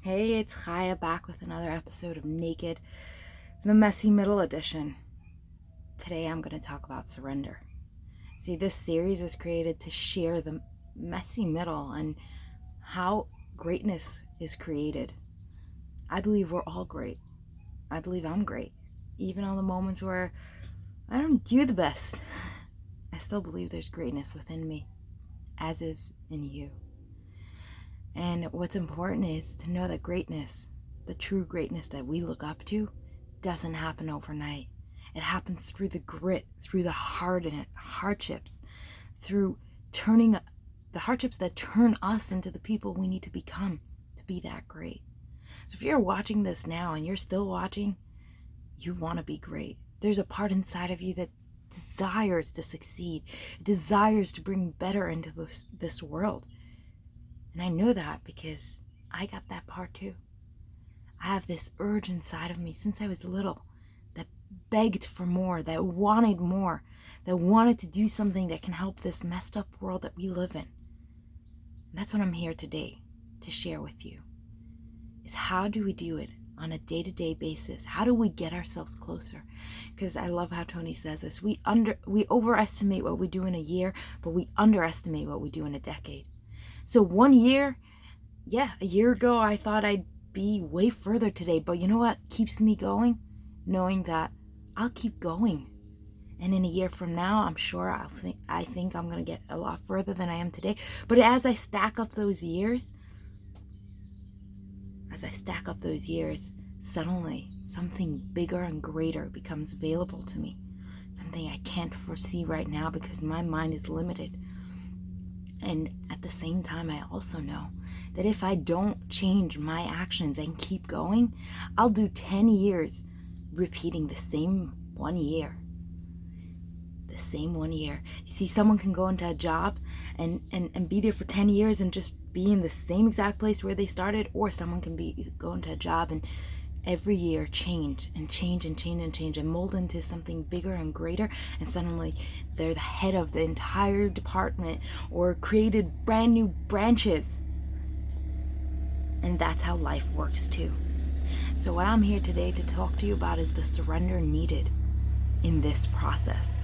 Hey, it's Chaya back with another episode of Naked, the Messy Middle Edition. Today I'm going to talk about surrender. See, this series was created to share the messy middle and how greatness is created. I believe we're all great. I believe I'm great. Even on the moments where I don't do the best, I still believe there's greatness within me, as is in you. And what's important is to know that greatness, the true greatness that we look up to, doesn't happen overnight. It happens through the grit, through the hardships, through turning the hardships that turn us into the people we need to become to be that great. So if you're watching this now and you're still watching, you want to be great. There's a part inside of you that desires to succeed, desires to bring better into this world. And I know that because I got that part too. I have this urge inside of me since I was little that begged for more, that wanted more, that wanted to do something that can help this messed up world that we live in. And that's what I'm here today to share with you, is how do we do it on a day-to-day basis? How do we get ourselves closer? Because I love how Tony says this. We overestimate what we do in a year, but we underestimate what we do in a decade. So 1 year, a year ago I thought I'd be way further today, but you know what keeps me going? Knowing that I'll keep going. And in a year from now, I'm sure I think I'm going to get a lot further than I am today. But as I stack up those years, suddenly something bigger and greater becomes available to me. Something I can't foresee right now because my mind is limited. And at the same time, I also know that if I don't change my actions and keep going, I'll do 10 years repeating the same 1 year. The same 1 year. You see, someone can go into a job and be there for 10 years and just be in the same exact place where they started, or someone can go into a job and every year change and mold into something bigger and greater, and suddenly they're the head of the entire department or created brand new branches. And that's how life works too. So what I'm here today to talk to you about is the surrender needed in this process.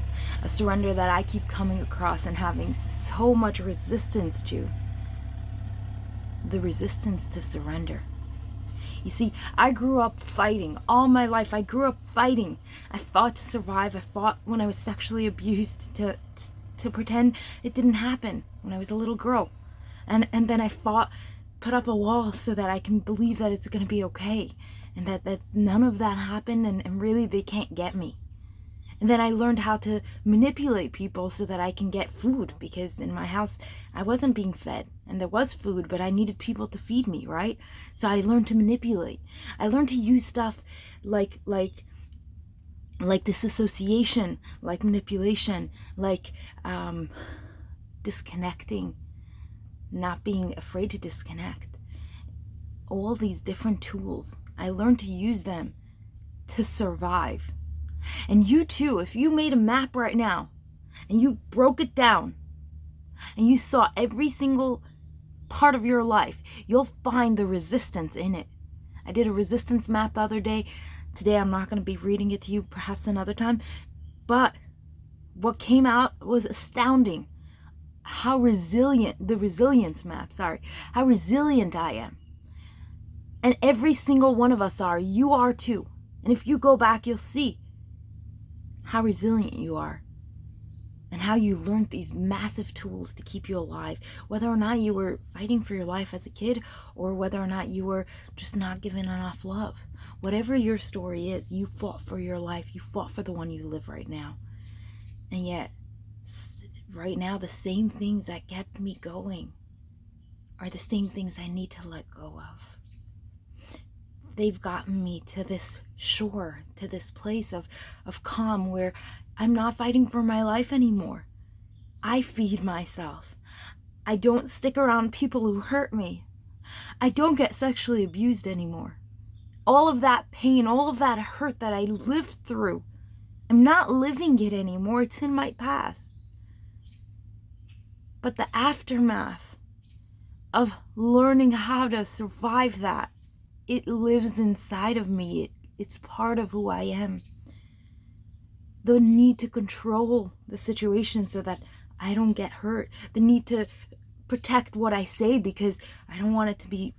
A surrender that I keep coming across and having so much resistance to. The resistance to surrender. You see, I grew up fighting all my life. I grew up fighting. I fought to survive. I fought when I was sexually abused to pretend it didn't happen when I was a little girl. And then I put up a wall so that I can believe that it's going to be okay. And that none of that happened and really they can't get me. And then I learned how to manipulate people so that I can get food, because in my house I wasn't being fed and there was food, but I needed people to feed me, right? So I learned to manipulate. I learned to use stuff like disassociation, like manipulation, like disconnecting, not being afraid to disconnect. All these different tools, I learned to use them to survive. And you too, if you made a map right now and you broke it down and you saw every single part of your life, you'll find the resistance in it. I did a resistance map the other day. Today I'm not going to be reading it to you, perhaps another time. But what came out was astounding. How resilient I am. And every single one of us are. You are too. And if you go back, you'll see how resilient you are and how you learned these massive tools to keep you alive, whether or not you were fighting for your life as a kid or whether or not you were just not given enough love. Whatever your story is, you fought for your life. You fought for the one you live right now. And yet, right now, the same things that kept me going are the same things I need to let go of. They've gotten me to this shore, to this place of calm where I'm not fighting for my life anymore. I feed myself. I don't stick around people who hurt me. I don't get sexually abused anymore. All of that pain, all of that hurt that I lived through, I'm not living it anymore. It's in my past. But the aftermath of learning how to survive that It lives inside of me. It's part of who I am. The need to control the situation so that I don't get hurt. The need to protect what I say because I don't want it to be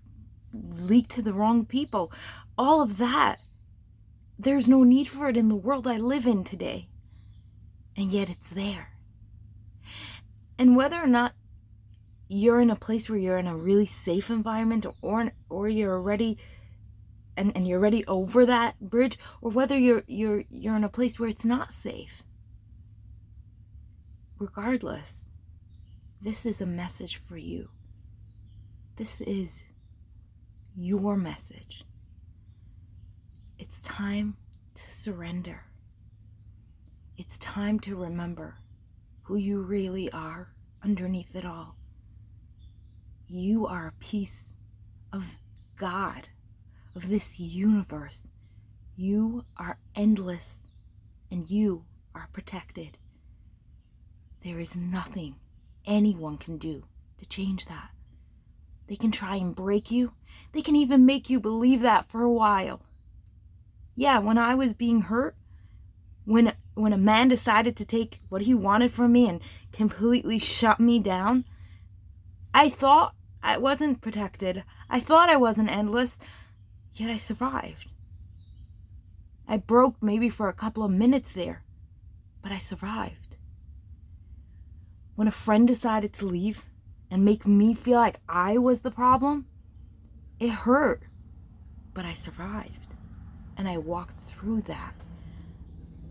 leaked to the wrong people. All of that. There's no need for it in the world I live in today. And yet it's there. And whether or not you're in a place where you're in a really safe environment, or you're already and you're already over that bridge, or whether you're in a place where it's not safe, regardless, this is a message for you. This is your message. It's time to surrender. It's time to remember who you really are underneath it all. You are a piece of God, of this universe. You are endless and you are protected. There is nothing anyone can do to change that. They can try and break you. They can even make you believe that for a while. Yeah, when I was being hurt, when a man decided to take what he wanted from me and completely shut me down, I thought I wasn't protected. I thought I wasn't endless, yet I survived. I broke maybe for a couple of minutes there, but I survived. When a friend decided to leave and make me feel like I was the problem, it hurt, but I survived. And I walked through that,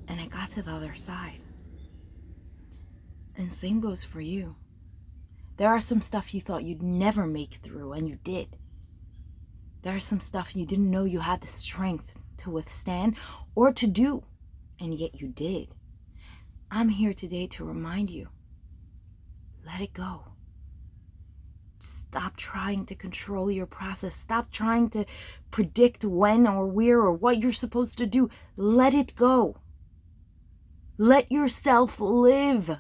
and I got to the other side. And same goes for you. There are some stuff you thought you'd never make through, and you did. There are some stuff you didn't know you had the strength to withstand or to do, and yet you did. I'm here today to remind you, let it go. Stop trying to control your process. Stop trying to predict when or where or what you're supposed to do. Let it go. Let yourself live.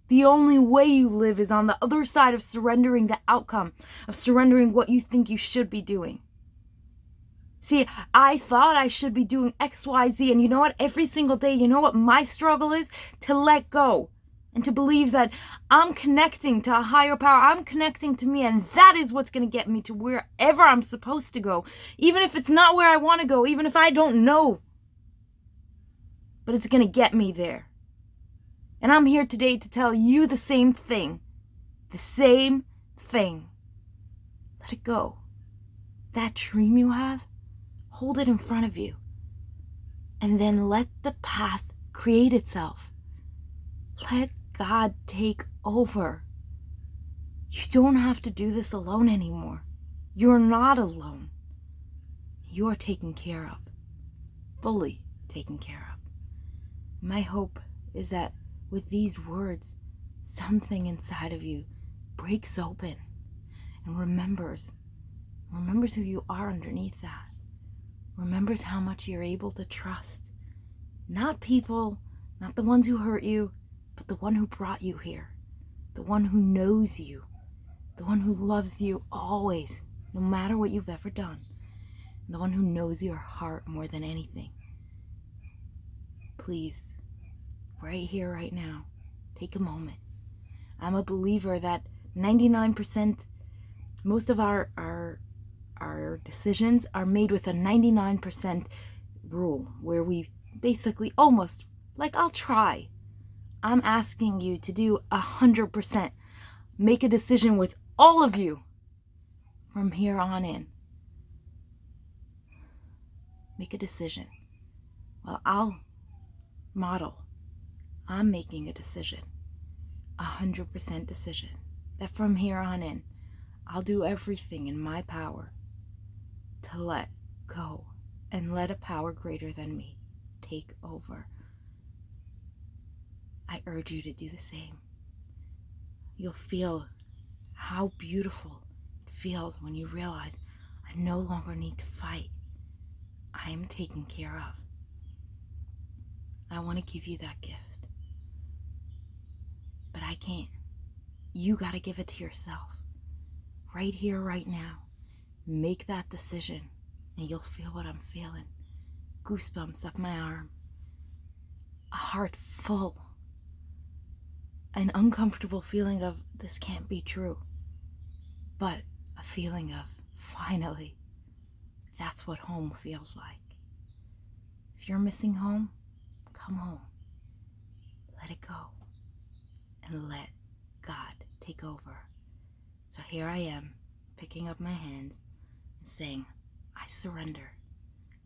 The only way you live is on the other side of surrendering the outcome, of surrendering what you think you should be doing. See, I thought I should be doing X, Y, Z, and you know what? Every single day, you know what my struggle is? To let go and to believe that I'm connecting to a higher power. I'm connecting to me, and that is what's going to get me to wherever I'm supposed to go, even if it's not where I want to go, even if I don't know. But it's going to get me there. And I'm here today to tell you the same thing. The same thing. Let it go. That dream you have, hold it in front of you. And then let the path create itself. Let God take over. You don't have to do this alone anymore. You're not alone. You're taken care of. Fully taken care of. My hope is that with these words, something inside of you breaks open and remembers who you are underneath that. Remembers how much you're able to trust. Not people, not the ones who hurt you, but the one who brought you here. The one who knows you. The one who loves you always, no matter what you've ever done. And the one who knows your heart more than anything. Please, right here, right now, take a moment. I'm a believer that 99%, most of our decisions are made with a 99% rule, where we basically almost, like, I'll try. I'm asking you to do 100%. Make a decision with all of you from here on in. Make a decision. Well, I'll model. I'm making a decision. 100% decision. That from here on in, I'll do everything in my power to let go and let a power greater than me take over. I urge you to do the same. You'll feel how beautiful it feels when you realize I no longer need to fight. I am taken care of. I want to give you that gift. But I can't. You got to give it to yourself. Right here, right now. Make that decision. and you'll feel what I'm feeling. Goosebumps up my arm, a heart full, an uncomfortable feeling of this can't be true, but a feeling of finally, that's what home feels like. If you're missing home, come home. Let it go and let God take over. So here I am, picking up my hands and saying, I surrender.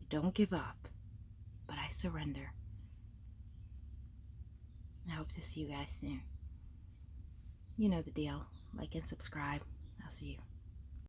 Don't give up, but I surrender. I hope to see you guys soon. You know the deal. Like and subscribe. I'll see you.